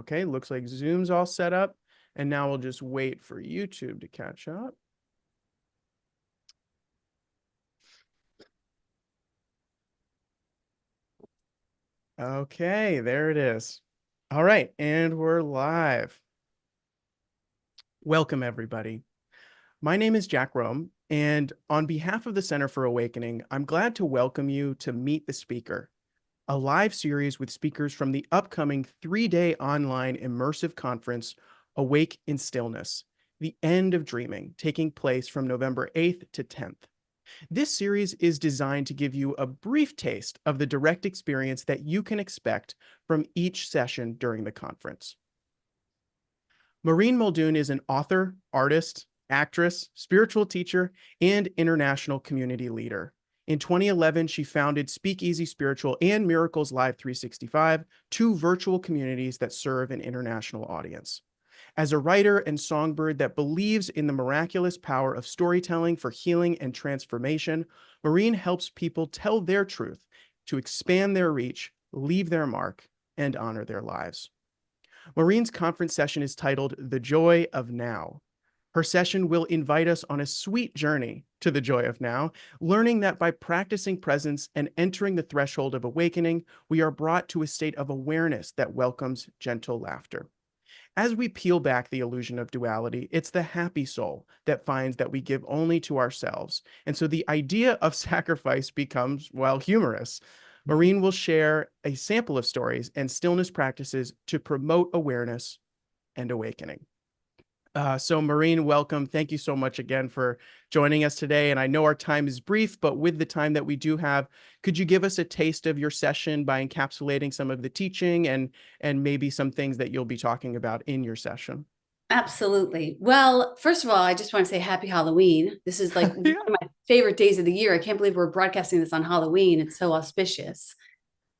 Okay, looks like Zoom's all set up. And now we'll just wait for YouTube to catch up. Okay, there it is. All right, and we're live. Welcome, everybody. My name is Jack Rome, and on behalf of the Center for Awakening, I'm glad to welcome you to Meet the Speaker, a live series with speakers from the upcoming 3-day online immersive conference, Awake in Stillness, The End of Dreaming, taking place from November 8th to 10th. This series is designed to give you a brief taste of the direct experience that you can expect from each session during the conference. Maureen Muldoon is an author, artist, actress, spiritual teacher, and international community leader. In 2011, she founded Speakeasy Spiritual and Miracles Live 365, two virtual communities that serve an international audience. As a writer and songbird that believes in the miraculous power of storytelling for healing and transformation, Maureen helps people tell their truth to expand their reach, leave their mark, and honor their lives. Maureen's conference session is titled The Joy of Now. Her session will invite us on a sweet journey to the joy of now, learning that by practicing presence and entering the threshold of awakening, we are brought to a state of awareness that welcomes gentle laughter. As we peel back the illusion of duality, it's the happy soul that finds that we give only to ourselves. And so the idea of sacrifice becomes, well, humorous. Maureen will share a sample of stories and stillness practices to promote awareness and awakening. So Maureen, welcome. Thank you so much again for joining us today. And I know our time is brief, but with the time that we do have, could you give us a taste of your session by encapsulating some of the teaching and maybe some things that you'll be talking about in your session? Absolutely. Well, first of all, I just want to say happy Halloween. This is like one Yeah. of my favorite days of the year. I can't believe we're broadcasting this on Halloween. It's so auspicious.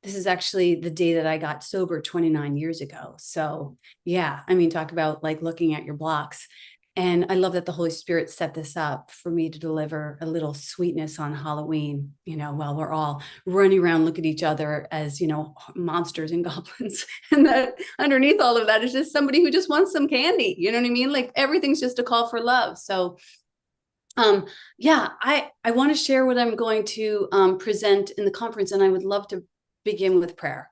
This is actually the day that I got sober 29 years ago. So yeah, I mean, talk about like looking at your blocks. And I love that the Holy Spirit set this up for me to deliver a little sweetness on Halloween, while we're all running around, look at each other as, monsters and goblins. And that underneath all of that is just somebody who just wants some candy. You know what I mean? Like everything's just a call for love. So I want to share what I'm going to present in the conference, and I would love to begin with prayer.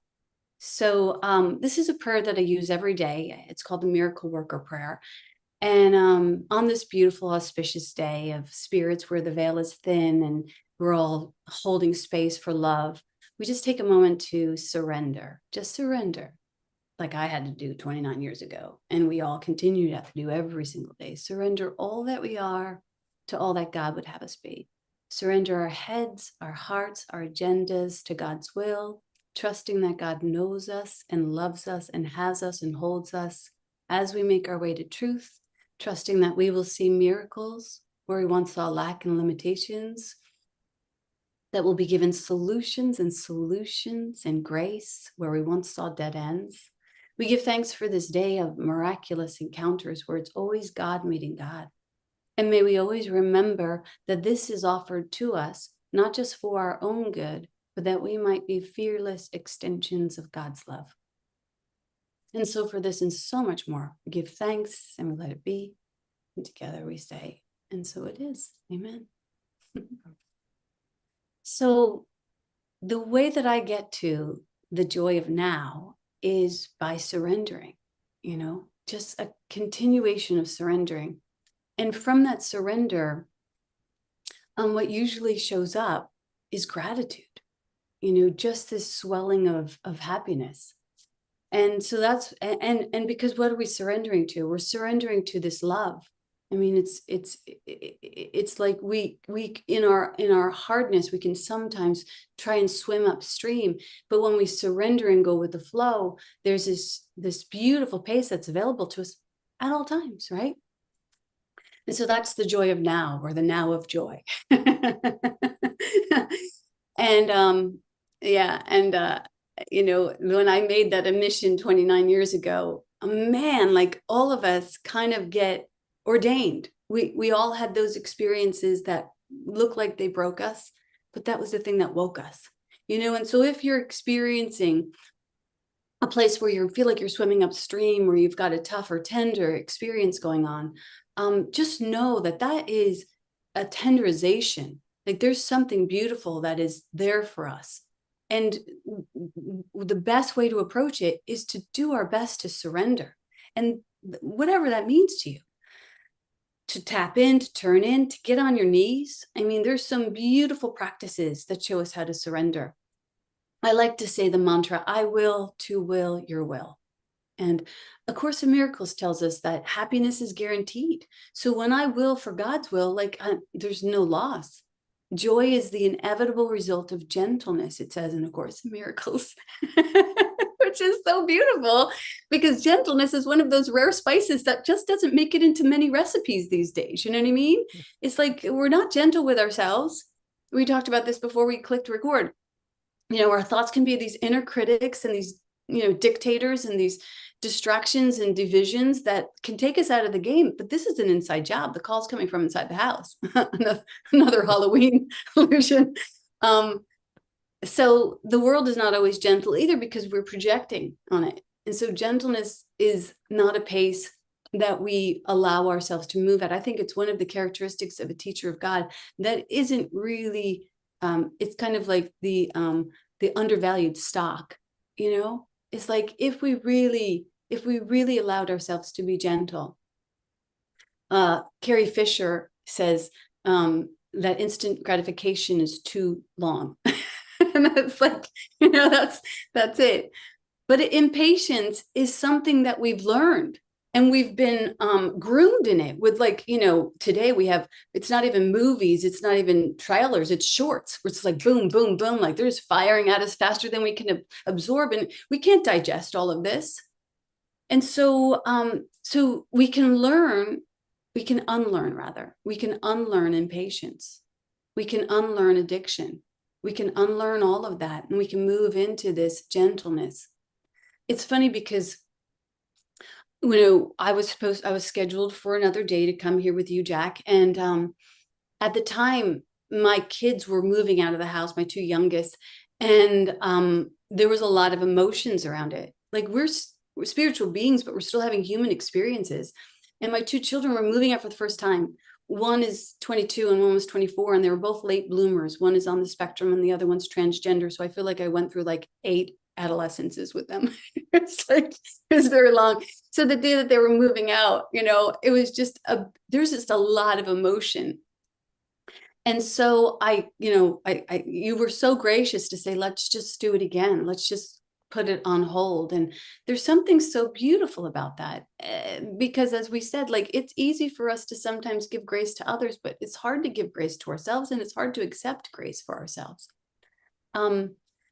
So this is a prayer that I use every day. It's called the Miracle Worker Prayer. And on this beautiful, auspicious day of spirits where the veil is thin and we're all holding space for love, we just take a moment to surrender, just surrender, like I had to do 29 years ago. And we all continue to have to do every single day. Surrender all that we are to all that God would have us be. Surrender our heads, our hearts, our agendas to God's will, trusting that God knows us and loves us and has us and holds us as we make our way to truth, trusting that we will see miracles where we once saw lack and limitations, that we'll be given solutions and grace where we once saw dead ends. We give thanks for this day of miraculous encounters where it's always God meeting God. And may we always remember that this is offered to us, not just for our own good, but that we might be fearless extensions of God's love. And so for this and so much more, we give thanks and we let it be. And together we say, and so it is. Amen. So the way that I get to the joy of now is by surrendering, just a continuation of surrendering. And from that surrender, what usually shows up is gratitude, just this swelling of happiness. And so that's, and because what are we surrendering to? We're surrendering to this love. I mean, it's like we in our hardness, we can sometimes try and swim upstream, but when we surrender and go with the flow, there's this beautiful pace that's available to us at all times, right? And so that's the joy of now, or the now of joy. And when I made that admission 29 years ago, man, like all of us kind of get ordained. We all had those experiences that look like they broke us, but that was the thing that woke us, and so if you're experiencing a place where you feel like you're swimming upstream, where you've got a tough or tender experience going on, just know that that is a tenderization. Like there's something beautiful that is there for us. And the best way to approach it is to do our best to surrender. And whatever that means to you, to tap in, to turn in, to get on your knees. I mean, there's some beautiful practices that show us how to surrender. I like to say the mantra, I will to will your will. And A Course in Miracles tells us that happiness is guaranteed. So when I will for God's will, there's no loss. Joy is the inevitable result of gentleness, it says in A Course in Miracles, which is so beautiful because gentleness is one of those rare spices that just doesn't make it into many recipes these days. You know what I mean? It's like we're not gentle with ourselves. We talked about this before we clicked record. Our thoughts can be these inner critics and these, dictators and these distractions and divisions that can take us out of the game. But this is an inside job. The call's coming from inside the house. Another Halloween illusion. So the world is not always gentle either because we're projecting on it. And so gentleness is not a pace that we allow ourselves to move at. I think it's one of the characteristics of a teacher of God that isn't really, it's kind of like the undervalued stock, It's like if we really allowed ourselves to be gentle. Carrie Fisher says that instant gratification is too long. And that's like, that's it. But impatience is something that we've learned. And we've been groomed in it with today we have, it's not even movies, it's not even trailers, it's shorts. It's like boom, boom, boom, like they're just firing at us faster than we can absorb. And we can't digest all of this. And so, so we can unlearn impatience. We can unlearn addiction. We can unlearn all of that. And we can move into this gentleness. It's funny because I was scheduled for another day to come here with you, Jack. And at the time, my kids were moving out of the house, my two youngest, and there was a lot of emotions around it. Like we're spiritual beings, but we're still having human experiences. And my two children were moving out for the first time. One is 22 and one was 24, and they were both late bloomers. One is on the spectrum and the other one's transgender. So I feel like I went through like 8 adolescences with them. It was very long. So the day that they were moving out, it was just there's just a lot of emotion. And so you were so gracious to say, let's just do it again. Let's just put it on hold. And there's something so beautiful about that, because as we said, like, it's easy for us to sometimes give grace to others, but it's hard to give grace to ourselves, and it's hard to accept grace for ourselves.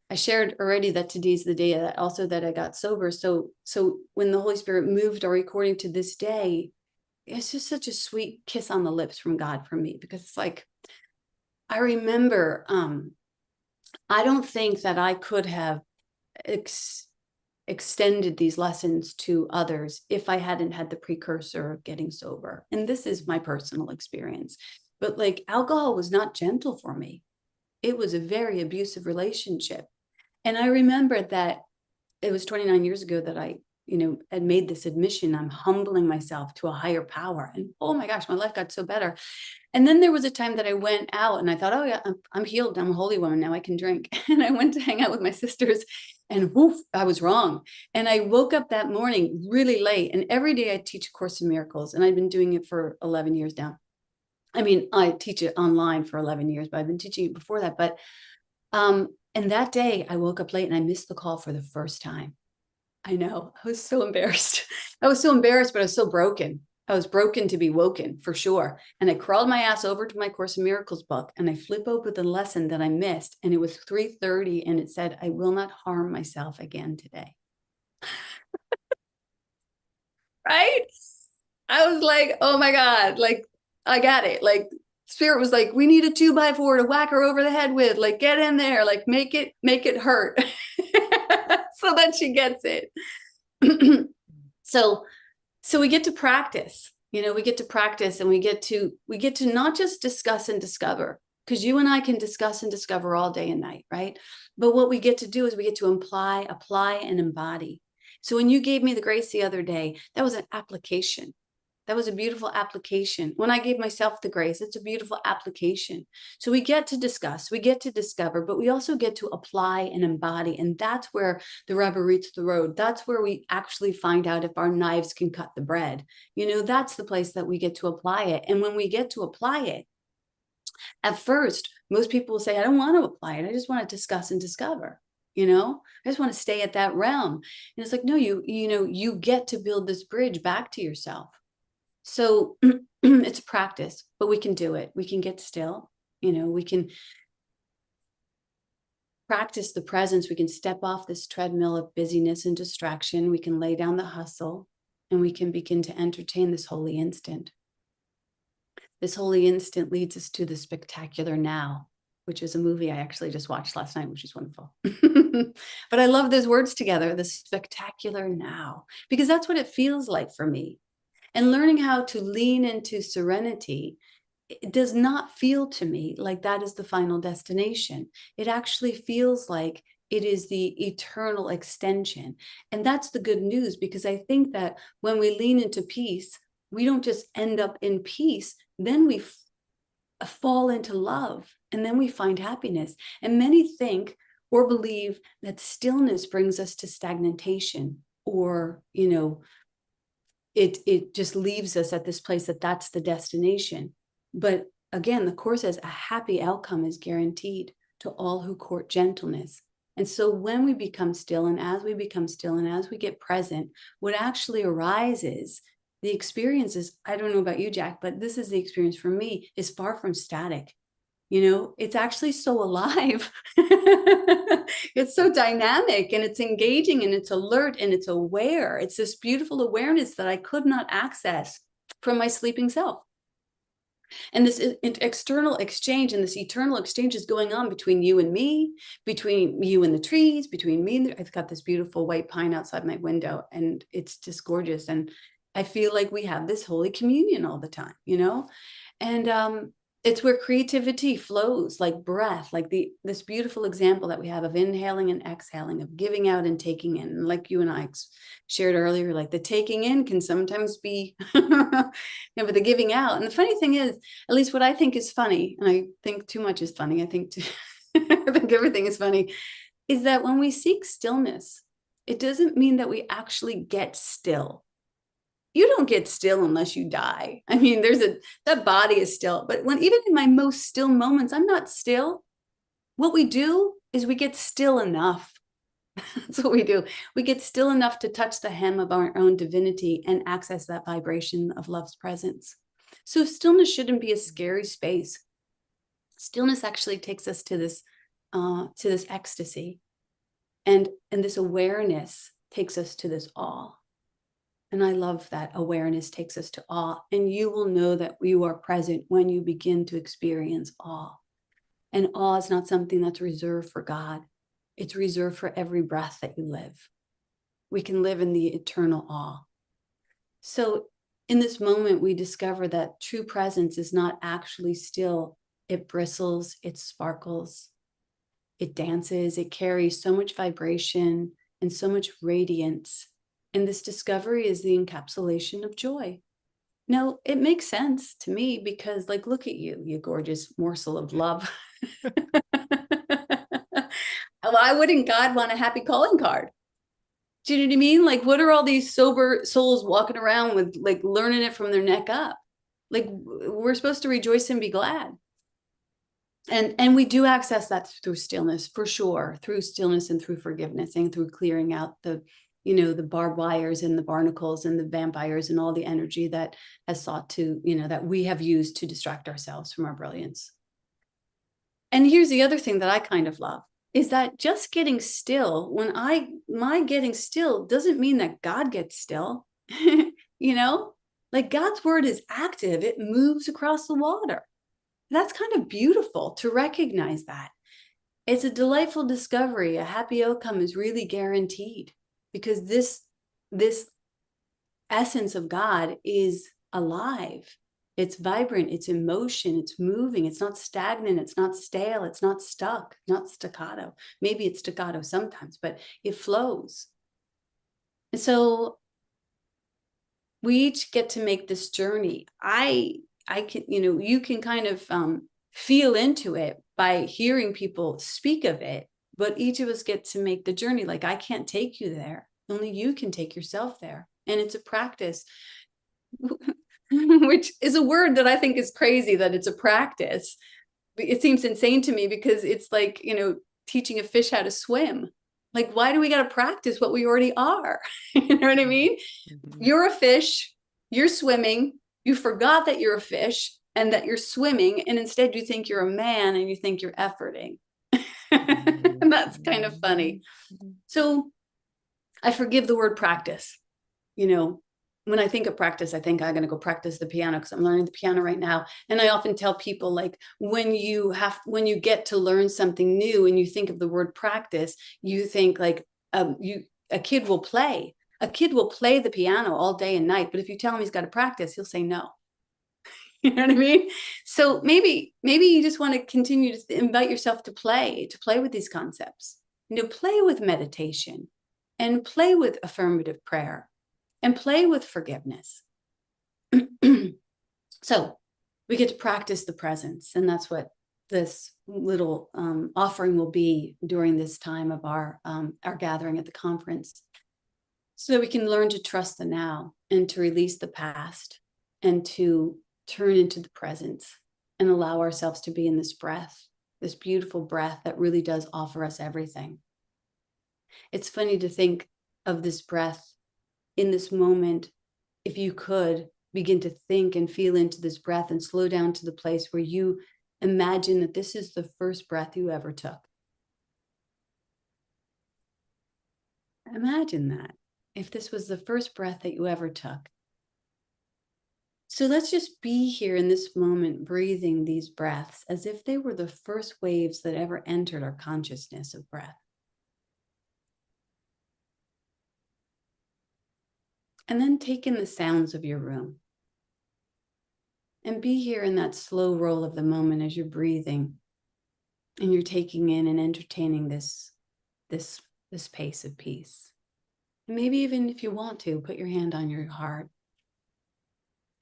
I shared already that today's the day that I got sober. So when the Holy Spirit moved our recording to this day, it's just such a sweet kiss on the lips from God for me, because it's like, I remember, I don't think that I could have extended these lessons to others if I hadn't had the precursor of getting sober. And this is my personal experience. But like, alcohol was not gentle for me. It was a very abusive relationship. And I remember that it was 29 years ago that I, had made this admission. I'm humbling myself to a higher power. And oh my gosh, my life got so better. And then there was a time that I went out and I thought, oh yeah, I'm healed. I'm a holy woman. Now I can drink. And I went to hang out with my sisters, and woof, I was wrong. And I woke up that morning really late. And every day I teach A Course in Miracles, and I've been doing it for 11 years now. I mean, I teach it online for 11 years, but I've been teaching it before that. But, and that day I woke up late and I missed the call for the first time. I know, I was so embarrassed. I was so embarrassed, but I was so broken. I was broken to be woken, for sure. And I crawled my ass over to my Course in Miracles book, and I flip open the lesson that I missed. And it was 3:30, and it said, I will not harm myself again today. Right? I was like, oh my God, like, I got it. Like, Spirit was like, we need a 2x4 to whack her over the head with. Like, get in there, like, make it hurt. So that she gets it. So we get to practice, we get to practice, and we get to not just discuss and discover, because you and I can discuss and discover all day and night, right? But what we get to do is we get to apply and embody. So when you gave me the grace the other day, that was an application. That was a beautiful application. When I gave myself the grace, it's a beautiful application. So we get to discuss, we get to discover, but we also get to apply and embody. And that's where the rubber meets the road. That's where we actually find out if our knives can cut the bread. That's the place that we get to apply it. And when we get to apply it, at first, most people will say, I don't want to apply it. I just want to discuss and discover. I just want to stay at that realm. And it's like, no, you get to build this bridge back to yourself. So it's a practice, but we can do it. We can get still, we can practice the presence. We can step off this treadmill of busyness and distraction. We can lay down the hustle, and we can begin to entertain this holy instant. This holy instant leads us to the spectacular now, which is a movie I actually just watched last night, which is wonderful. But I love those words together, the spectacular now, because that's what it feels like for me. And learning how to lean into serenity, it does not feel to me like that is the final destination. It actually feels like it is the eternal extension. And that's the good news, because I think that when we lean into peace, we don't just end up in peace, then we fall into love, and then we find happiness. And many think or believe that stillness brings us to stagnation, or, it just leaves us at this place that's the destination. But again, the Course says a happy outcome is guaranteed to all who court gentleness. And so when we become still, and as we become still, and as we get present, what actually arises, the experience is, I don't know about you, Jack, but this is the experience for me, is far from static. It's actually so alive. It's so dynamic, and it's engaging, and it's alert, and it's aware. It's this beautiful awareness that I could not access from my sleeping self. And this external exchange and this eternal exchange is going on between you and me, between you and the trees, between me and I've got this beautiful white pine outside my window, and it's just gorgeous. And I feel like we have this holy communion all the time, and it's where creativity flows like breath, like this beautiful example that we have of inhaling and exhaling, of giving out and taking in. And like you and I shared earlier, like the taking in can sometimes be, but the giving out. And the funny thing is, at least what I think is funny, and I think too much is funny, I think everything is funny, is that when we seek stillness, it doesn't mean that we actually get still. You don't get still unless you die. I mean, that body is still, but even in my most still moments, I'm not still. What we do is we get still enough. That's what we do. We get still enough to touch the hem of our own divinity and access that vibration of love's presence. So stillness shouldn't be a scary space. Stillness actually takes us to this ecstasy, and this awareness takes us to this awe. And I love that awareness takes us to awe. And you will know that you are present when you begin to experience awe. And awe is not something that's reserved for God. It's reserved for every breath that you live. We can live in the eternal awe. So in this moment, we discover that true presence is not actually still. It bristles, it sparkles, it dances, it carries so much vibration and so much radiance. And this discovery is the encapsulation of joy. Now, it makes sense to me because, like, look at you, you gorgeous morsel of love. Why wouldn't God want a happy calling card? Do you know what I mean? Like, what are all these sober souls walking around with, like, learning it from their neck up? Like, we're supposed to rejoice and be glad. And we do access that through stillness, for sure, through stillness and through forgiveness and through clearing out the barbed wires and the barnacles and the vampires and all the energy that has sought to, that we have used to distract ourselves from our brilliance. And here's the other thing that I kind of love, is that just getting still, my getting still doesn't mean that God gets still, like God's word is active. It moves across the water. That's kind of beautiful to recognize that. It's a delightful discovery. A happy outcome is really guaranteed, because this essence of God is alive. It's vibrant, it's in motion, it's moving, it's not stagnant, it's not stale, it's not stuck, not staccato. Maybe it's staccato sometimes, but it flows. And so we each get to make this journey. I can, you can kind of feel into it by hearing people speak of it, but each of us get to make the journey. Like, I can't take you there. Only you can take yourself there. And it's a practice, which is a word that I think is crazy that it's a practice. It seems insane to me because it's like, teaching a fish how to swim. Like, why do we got to practice what we already are? You know what I mean? Mhm. You're a fish, you're swimming, you forgot that you're a fish and that you're swimming, and instead you think you're a man and you think you're efforting. And that's kind of funny. So I forgive the word practice. When I think of practice, I think I'm going to go practice the piano because I'm learning the piano right now. And I often tell people, like, when you get to learn something new and you think of the word practice, you think like a kid will play. A kid will play the piano all day and night, but if you tell him he's got to practice, he'll say no. You know what I mean? So maybe you just want to continue to invite yourself to play with these concepts. Play with meditation and play with affirmative prayer and play with forgiveness. So we get to practice the presence, and that's what this little offering will be during this time of our gathering at the conference, so that we can learn to trust the now and to release the past and to turn into the present and allow ourselves to be in this breath, this beautiful breath that really does offer us everything. It's funny to think of this breath in this moment. If you could begin to think and feel into this breath and slow down to the place where you imagine that this is the first breath you ever took. Imagine that, if this was the first breath that you ever took. So let's just be here in this moment, breathing these breaths as if they were the first waves that ever entered our consciousness of breath. And then take in the sounds of your room. And be here in that slow roll of the moment as you're breathing and you're taking in and entertaining this pace of peace. And maybe even if you want to, put your hand on your heart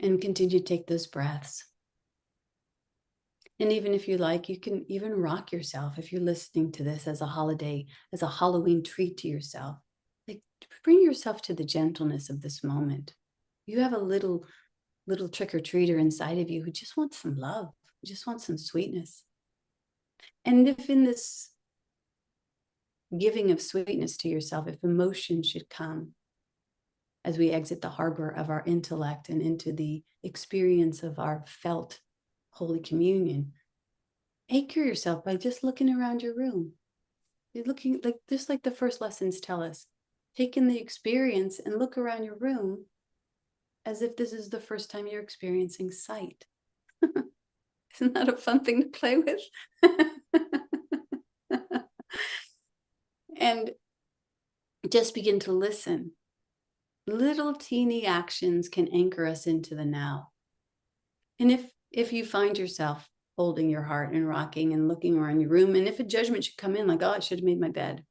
and continue to take those breaths. And even if you like, you can even rock yourself if you're listening to this as a holiday, as a Halloween treat to yourself. Like, bring yourself to the gentleness of this moment. You have a little trick-or-treater inside of you who just wants some love, who just wants some sweetness. And if in this giving of sweetness to yourself, if emotion should come as we exit the harbor of our intellect and into the experience of our felt Holy Communion, anchor yourself by just looking around your room. You're looking like, just like the first lessons tell us, take in the experience and look around your room as if this is the first time you're experiencing sight. Isn't that a fun thing to play with? And just begin to listen. Little teeny actions can anchor us into the now. And if you find yourself holding your heart and rocking and looking around your room, and if a judgment should come in, like, oh, I should have made my bed,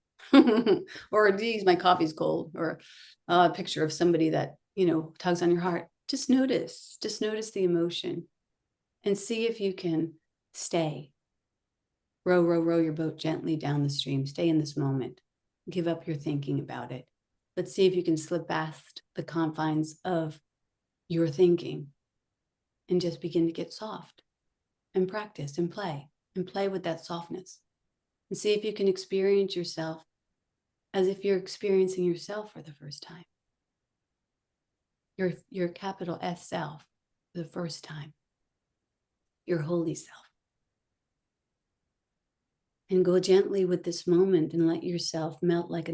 or geez, my coffee's cold, or a picture of somebody that, tugs on your heart, just notice the emotion and see if you can stay. Row your boat gently down the stream. Stay in this moment. Give up your thinking about it. Let's see if you can slip past the confines of your thinking and just begin to get soft and practice and play with that softness, and see if you can experience yourself as if you're experiencing yourself for the first time. Your capital S self for the first time. Your holy self. And go gently with this moment and let yourself melt like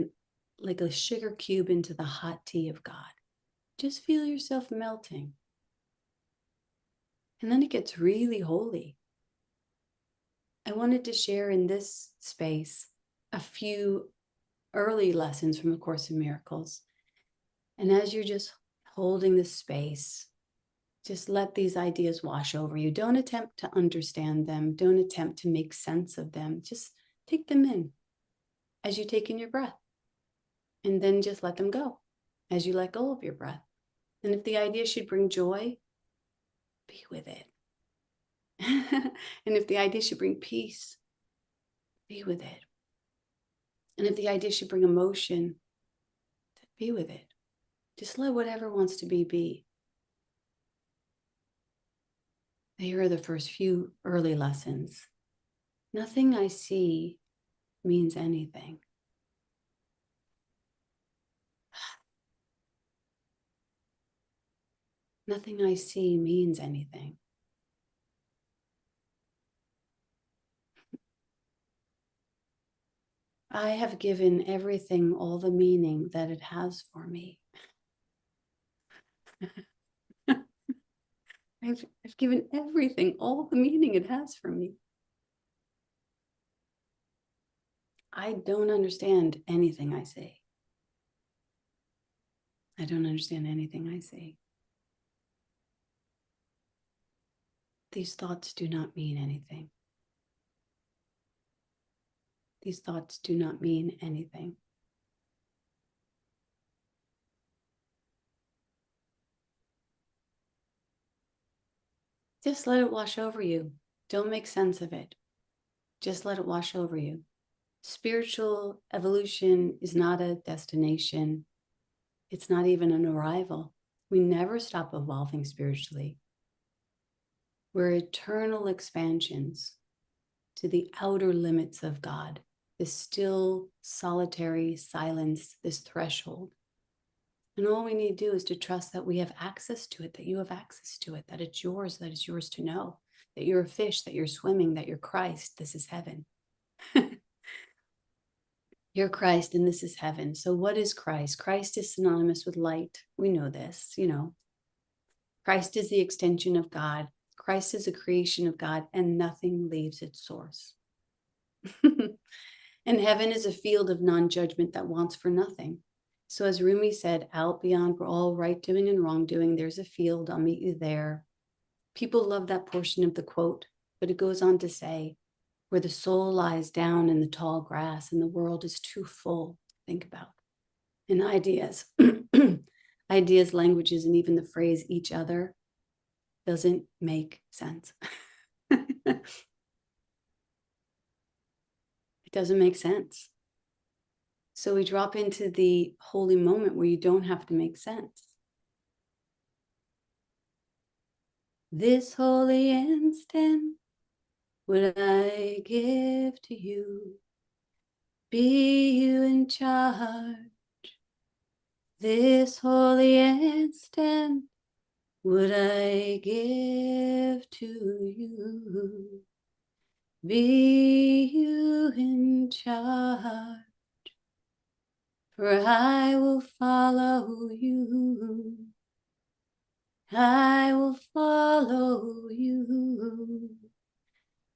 a sugar cube into the hot tea of God. Just feel yourself melting. And then it gets really holy. I wanted to share in this space a few early lessons from A Course in Miracles. And as you're just holding this space, just let these ideas wash over you. Don't attempt to understand them. Don't attempt to make sense of them. Just take them in as you take in your breath. And then just let them go. as you let go of your breath. And if the idea should bring joy, be with it. And if the idea should bring peace, be with it. And if the idea should bring emotion, be with it. Just let whatever wants to be. Here are the first few early lessons. Nothing I see means anything. Nothing I see means anything. I have given everything all the meaning that it has for me. I've given everything all the meaning it has for me. I don't understand anything I see. I don't understand anything I see. These thoughts do not mean anything. These thoughts do not mean anything. Just let it wash over you. Don't make sense of it. Just let it wash over you. Spiritual evolution is not a destination. It's not even an arrival. We never stop evolving spiritually. We're eternal expansions to the outer limits of God, this still, solitary silence, this threshold. And all we need to do is to trust that we have access to it, that you have access to it, that it's yours to know, that you're a fish, that you're swimming, that you're Christ. This is heaven. You're Christ and this is heaven. So what is Christ? Christ is synonymous with light. We know this, Christ is the extension of God. Christ is a creation of God and nothing leaves its source. And heaven is a field of non-judgment that wants for nothing. So as Rumi said, out beyond all right doing and wrongdoing, there's a field, I'll meet you there. People love that portion of the quote, but it goes on to say, where the soul lies down in the tall grass and the world is too full to think about. And ideas, ideas, languages, and even the phrase each other doesn't make sense. It doesn't make sense. So we drop into the holy moment where you don't have to make sense. This holy instant would I give to you, be you in charge. This holy instant would I give to you, be you in charge. For I will follow you. I will follow you.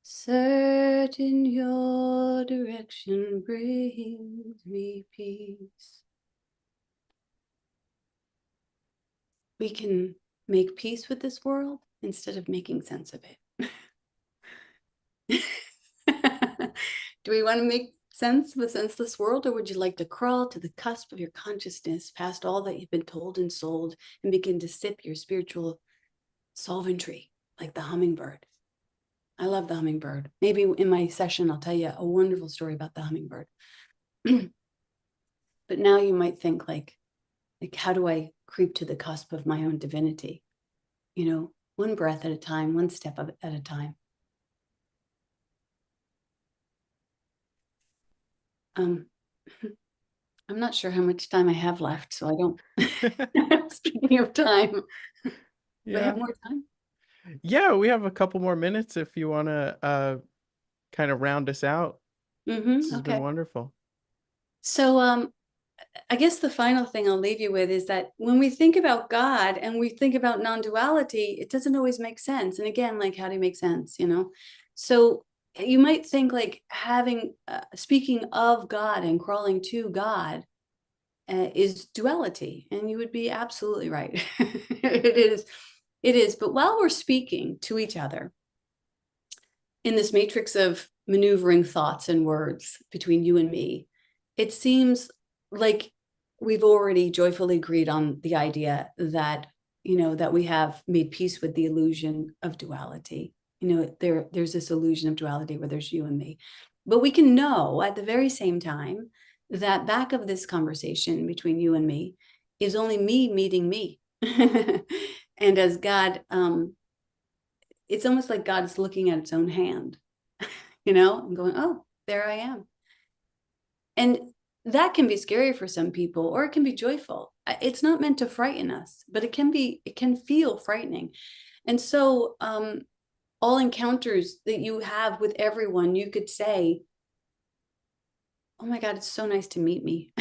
Certain your direction brings me peace. We can make peace with this world instead of making sense of it. Do we want to make sense of a senseless world, or would you like to crawl to the cusp of your consciousness past all that you've been told and sold and begin to sip your spiritual solventry like the hummingbird? I love the hummingbird. Maybe in my session, I'll tell you a wonderful story about the hummingbird. But now you might think like, how do I creep to the cusp of my own divinity? One breath at a time, one step at a time. I'm not sure how much time I have left, so I don't. Speaking of time, do I have more time? Yeah, we have a couple more minutes if you want to kind of round us out. This has been wonderful. So I guess the final thing I'll leave you with is that when we think about God and we think about non-duality, it doesn't always make sense. And again, like, how do you make sense, So you might think like speaking of God and crawling to God is duality. And you would be absolutely right. It is. But while we're speaking to each other in this matrix of maneuvering thoughts and words between you and me, it seems like we've already joyfully agreed on the idea that, that we have made peace with the illusion of duality. There's this illusion of duality where there's you and me. But we can know at the very same time that back of this conversation between you and me is only me meeting me. And as God, it's almost like God's looking at its own hand, and going, oh, there I am. And that can be scary for some people, or it can be joyful. It's not meant to frighten us, but it can feel frightening. And so all encounters that you have with everyone, you could say, oh my God, it's so nice to meet me.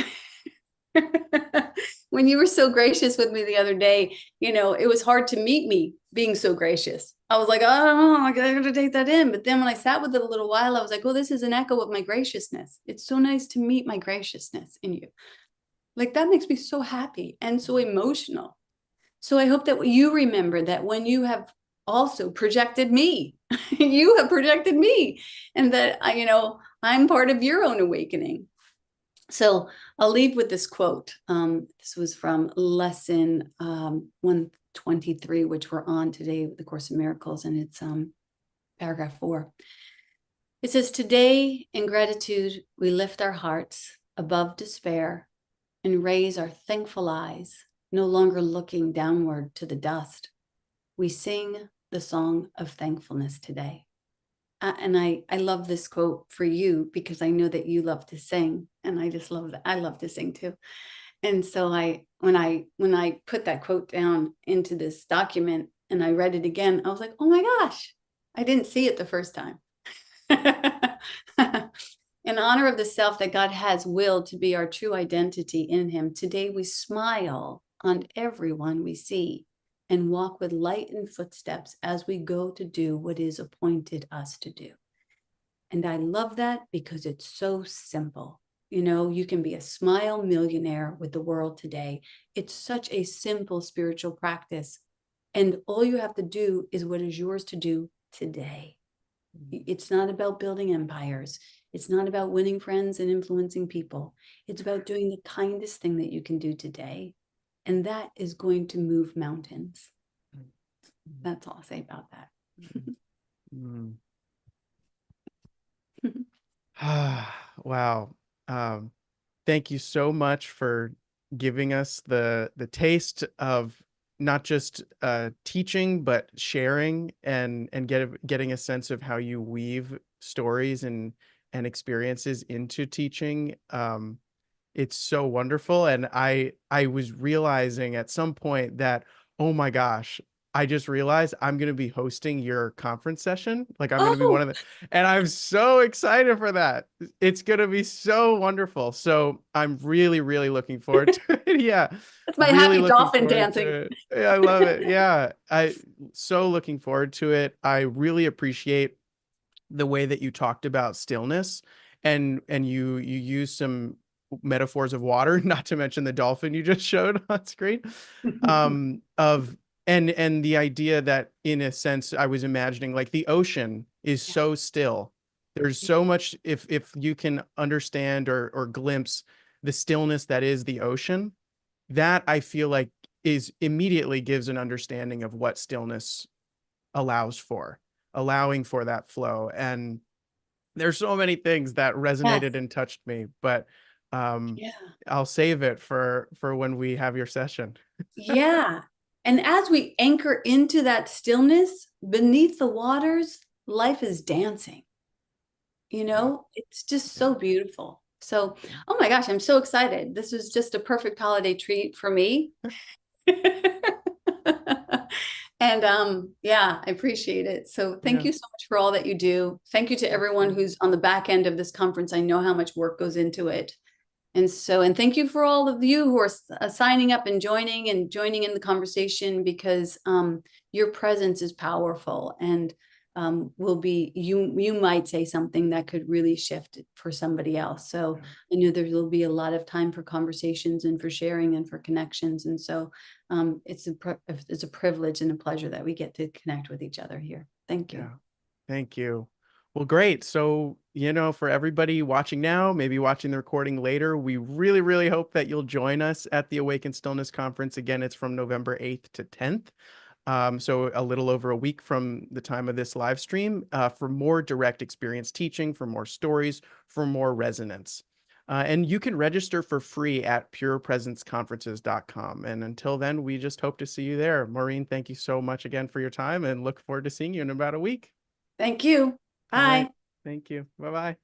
When you were so gracious with me the other day, it was hard to meet me being so gracious. I was like, oh, I don't know, I got to take that in. But then when I sat with it a little while, I was like, oh, this is an echo of my graciousness. It's so nice to meet my graciousness in you. Like, that makes me so happy and so emotional. So I hope that you remember that when you have also projected me, you have projected me, and that I'm part of your own awakening. So I'll leave with this quote. This was from lesson 123, which we're on today with the Course in Miracles, and it's paragraph 4. It says, today in gratitude, we lift our hearts above despair and raise our thankful eyes, no longer looking downward to the dust. We sing the song of thankfulness today. And I love this quote for you because I know that you love to sing, and I just love that. I love to sing too. And so when I put that quote down into this document and I read it again, I was like, oh my gosh, I didn't see it the first time. In honor of the self that God has willed to be our true identity in him, today we smile on everyone we see and walk with lightened footsteps as we go to do what is appointed us to do. And I love that because it's so simple. You can be a smile millionaire with the world today. It's such a simple spiritual practice. And all you have to do is what is yours to do today. It's not about building empires. It's not about winning friends and influencing people. It's about doing the kindest thing that you can do today. And that is going to move mountains. That's all I'll say about that. Wow. Thank you so much for giving us the taste of not just teaching, but sharing and getting a sense of how you weave stories and experiences into teaching. It's so wonderful. And I was realizing at some point that, oh my gosh, I just realized I'm going to be hosting your conference session. Like, I'm going to be one of the, and I'm so excited for that. It's going to be so wonderful. So I'm really, really looking forward to it. Yeah. That's my Really happy looking dolphin forward to dancing. it. Yeah, I love it. Yeah. So looking forward to it. I really appreciate the way that you talked about stillness, and you use some metaphors of water, not to mention the dolphin you just showed on screen, of and the idea that, in a sense, I was imagining, like, the ocean is so still. There's so much, if you can understand or glimpse the stillness that is the ocean, that I feel like is immediately gives an understanding of what stillness allows for, allowing for that flow. And there's so many things that Yes. resonated and touched me, but Yeah. I'll save it for when we have your session. Yeah. And as we anchor into that stillness beneath the waters, life is dancing. It's just so beautiful. So, oh my gosh, I'm so excited. This was just a perfect holiday treat for me. And yeah, I appreciate it. So thank you so much for all that you do. Thank you to everyone who's on the back end of this conference. I know how much work goes into it. And thank you for all of you who are signing up and joining in the conversation, because your presence is powerful, and you might say something that could really shift it for somebody else. So I know there will be a lot of time for conversations and for sharing and for connections. And so it's a privilege and a pleasure that we get to connect with each other here. Thank you. Yeah. Thank you. Well, great. So for everybody watching now, maybe watching the recording later, we really, really hope that you'll join us at the Awaken Stillness Conference. Again, it's from November 8th to 10th. So a little over a week from the time of this live stream, for more direct experience teaching, for more stories, for more resonance. And you can register for free at purepresenceconferences.com. And until then, we just hope to see you there. Maureen, thank you so much again for your time and look forward to seeing you in about a week. Thank you. All right. Bye. Thank you. Bye-bye.